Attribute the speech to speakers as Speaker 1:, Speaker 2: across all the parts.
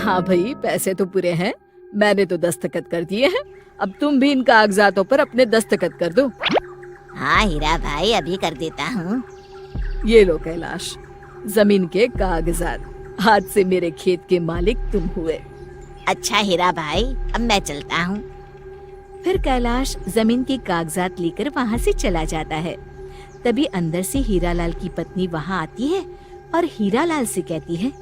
Speaker 1: हाँ भाई, पैसे तो पूरे हैं, मैंने तो दस्तखत कर दिए हैं। अब तुम भी इन कागजातों पर अपने दस्तखत कर दो।
Speaker 2: हाँ हीरा भाई, अभी कर देता हूँ।
Speaker 1: ये लो कैलाश, जमीन के कागजात। आज से मेरे खेत के मालिक तुम हुए।
Speaker 2: अच्छा हीरा भाई, अब मैं चलता हूँ।
Speaker 3: फिर कैलाश जमीन के कागजात लेकर वहाँ से चला जाता है। तभी अंदर से हीरालाल की पत्नी वहाँ आती है और हीरालाल से कहती है,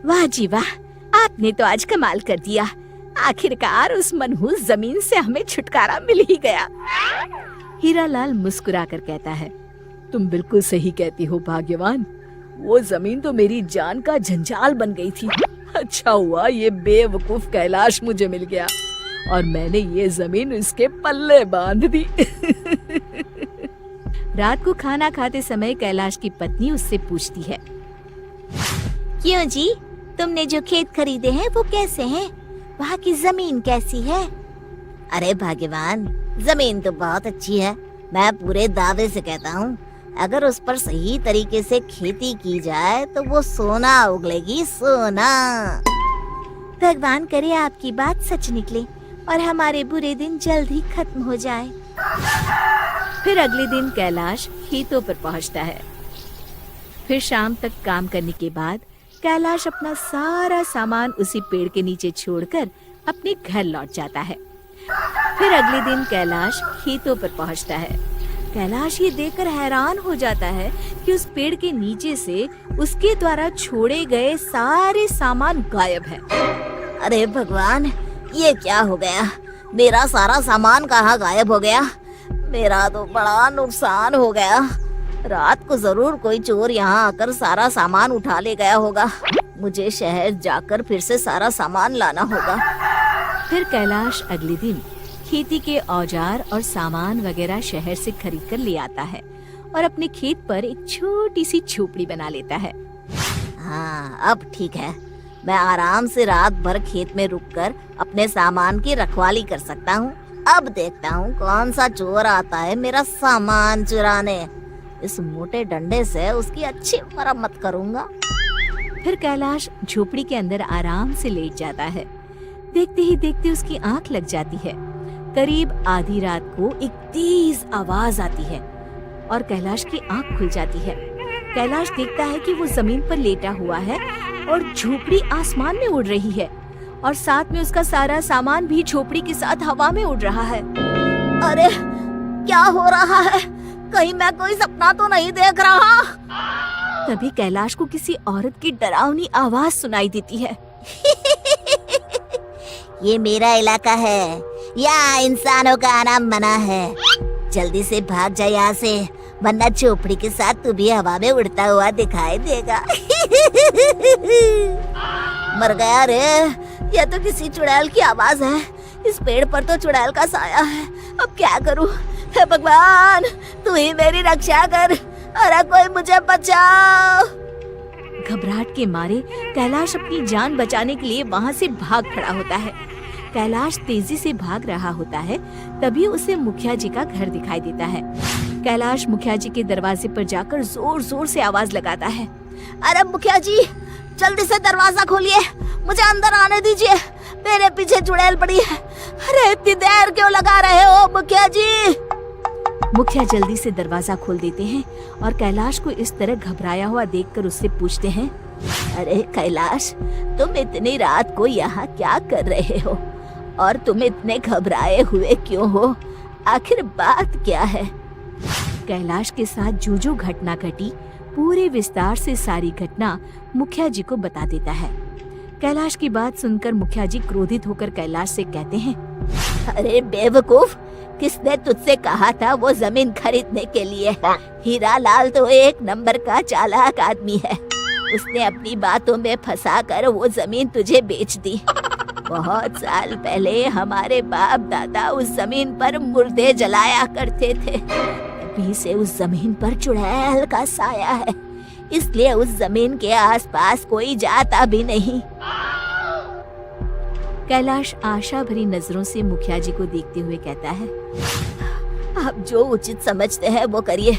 Speaker 3: वाह जी वाह, आपने तो आज कमाल कर दिया। आखिरकार उस मनहूस जमीन से हमें छुटकारा मिल ही गया। हीरालाल मुस्कुराकर कहता है,
Speaker 1: तुम बिल्कुल सही कहती हो भाग्यवान। वो जमीन तो मेरी जान का जंजाल बन गई थी। अच्छा हुआ ये बेवकूफ कैलाश मुझे मिल गया और मैंने ये जमीन इसके पल्ले बांध दी।
Speaker 3: रात को खाना खाते समय कैलाश की पत्नी उससे पूछती है,
Speaker 2: क्यों जी, तुमने जो खेत खरीदे हैं वो कैसे हैं? वहाँ की जमीन कैसी है? अरे भाग्यवान, जमीन तो बहुत अच्छी है। मैं पूरे दावे से कहता हूँ, अगर उस पर सही तरीके से खेती की जाए तो वो सोना उगलेगी, सोना। भगवान करे आपकी बात सच निकले और हमारे बुरे दिन जल्द ही खत्म हो जाए।
Speaker 3: फिर अगले दिन कैलाश खेतों पर पहुंचता है। फिर शाम तक काम करने के बाद कैलाश अपना सारा सामान उसी पेड़ के नीचे छोड़कर अपने घर लौट जाता है। फिर अगले दिन कैलाश खेतों पर पहुंचता है। कैलाश ये देखकर हैरान हो जाता है कि उस पेड़ के नीचे से उसके द्वारा छोड़े गए सारे सामान गायब है।
Speaker 2: अरे भगवान, ये क्या हो गया? मेरा सारा सामान कहाँ गायब हो गया? मेरा तो बड़ा नुकसान हो गया। रात को जरूर कोई चोर यहाँ आकर सारा सामान उठा ले गया होगा। मुझे शहर जाकर फिर से सारा सामान लाना होगा।
Speaker 3: फिर कैलाश अगले दिन खेती के औजार और सामान वगैरह शहर से खरीद कर ले आता है और अपने खेत पर एक छोटी सी झोपड़ी बना लेता है।
Speaker 2: हाँ, अब ठीक है। मैं आराम से रात भर खेत में रुककर अपने सामान की रखवाली कर सकता हूँ। अब देखता हूँ कौन सा चोर आता है मेरा सामान चुराने। इस मोटे डंडे से उसकी अच्छी मरम्मत करूँगा।
Speaker 3: फिर कैलाश झोपड़ी के अंदर आराम से लेट जाता है। देखते ही देखते उसकी आंख लग जाती है। करीब आधी रात को एक तेज आवाज आती है और कैलाश की आंख खुल जाती है। कैलाश देखता है कि वो जमीन पर लेटा हुआ है और झोपड़ी आसमान में उड़ रही है और साथ में उसका सारा सामान भी झोपड़ी के साथ हवा में उड़ रहा है।
Speaker 2: अरे क्या हो रहा है? कहीं मैं कोई सपना तो नहीं देख रहा?
Speaker 3: तभी कैलाश को किसी औरत की डरावनी आवाज सुनाई देती है।
Speaker 2: ये मेरा इलाका है, यहाँ इंसानों का आना मना है। जल्दी से भाग जा यहाँ से, वरना झोपड़ी के साथ तू भी हवा में उड़ता हुआ दिखाई देगा। मर गया रे, यह तो किसी चुड़ैल की आवाज है। इस पेड़ पर तो चुड़ैल का साया है। अब क्या करूं? हे भगवान, तू ही मेरी रक्षा कर। अरे कोई मुझे बचाओ।
Speaker 3: घबराहट के मारे कैलाश अपनी जान बचाने के लिए वहाँ से भाग खड़ा होता है। कैलाश तेजी से भाग रहा होता है, तभी उसे मुखिया जी का घर दिखाई देता है। कैलाश मुखिया जी के दरवाजे पर जाकर जोर जोर से आवाज लगाता है,
Speaker 2: अरे मुखिया जी, जल्दी से दरवाजा खोलिए, मुझे अंदर आने दीजिए। मेरे पीछे चुड़ैल पड़ी है। अरे इतनी देर क्यों लगा रहे हो मुखिया जी?
Speaker 3: मुखिया जल्दी से दरवाजा खोल देते हैं और कैलाश को इस तरह घबराया हुआ देखकर उससे पूछते हैं,
Speaker 2: अरे कैलाश, तुम इतनी रात को यहाँ क्या कर रहे हो और तुम इतने घबराए हुए क्यों हो? आखिर बात क्या है?
Speaker 3: कैलाश के साथ जो जो घटना घटी पूरे विस्तार से सारी घटना मुखिया जी को बता देता है। कैलाश की बात सुनकर मुखिया जी क्रोधित होकर कैलाश से कहते हैं,
Speaker 2: अरे बेवकूफ, किसने तुझसे कहा था वो जमीन खरीदने के लिए? हीरालाल तो एक नंबर का चालाक आदमी है। उसने अपनी बातों में फंसाकर वो जमीन तुझे बेच दी। बहुत साल पहले हमारे बाप दादा उस जमीन पर मुर्दे जलाया करते थे। तभी से उस जमीन पर चुड़ैल का साया है, इसलिए उस जमीन के आसपास कोई जाता भी नहीं।
Speaker 3: कैलाश आशा भरी नजरों से मुखिया जी को देखते हुए कहता है,
Speaker 2: आप जो उचित समझते हैं वो करिए।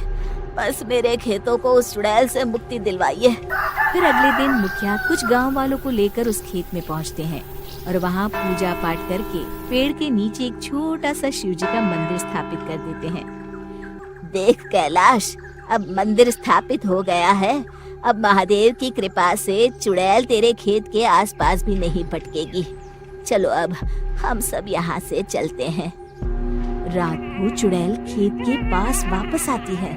Speaker 2: बस मेरे खेतों को उस चुड़ैल से मुक्ति दिलवाइए।
Speaker 3: फिर अगले दिन मुखिया कुछ गांव वालों को लेकर उस खेत में पहुंचते हैं और वहां पूजा पाठ करके पेड़ के नीचे एक छोटा सा शिव जी का मंदिर स्थापित कर देते हैं।
Speaker 2: देख कैलाश, अब मंदिर स्थापित हो गया है। अब महादेव की कृपा से चुड़ैल तेरे खेत के आसपास भी नहीं भटकेगी। चलो अब हम सब यहाँ से चलते हैं।
Speaker 3: रात को चुड़ैल खेत के पास वापस आती है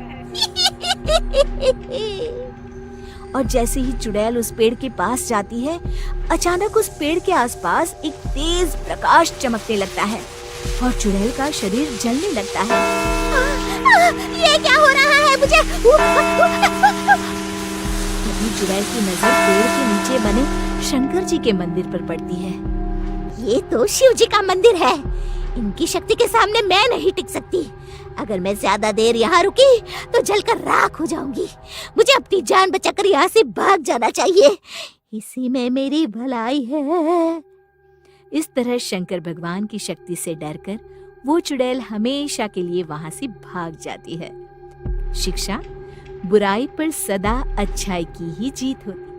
Speaker 3: और जैसे ही चुड़ैल उस पेड़ के पास जाती है, अचानक उस पेड़ के आसपास एक तेज प्रकाश चमकने लगता है और चुड़ैल का शरीर जलने लगता है।
Speaker 2: ये क्या हो रहा है मुझे?
Speaker 3: तभी चुड़ैल की नजर पेड़ के नीचे बने शंकर जी के मंदिर पर पड़ती है।
Speaker 2: ये तो शिव जी का मंदिर है। इनकी शक्ति के सामने मैं नहीं टिक सकती। अगर मैं ज्यादा देर यहाँ रुकी तो जलकर राख हो जाऊंगी। मुझे अपनी जान बचाकर यहाँ से भाग जाना चाहिए। इसी में मेरी भलाई है।
Speaker 3: इस तरह शंकर भगवान की शक्ति से डरकर वो चुड़ैल हमेशा के लिए वहां से भाग जाती है। शिक्षा, बुराई पर सदा अच्छाई की ही जीत होती है।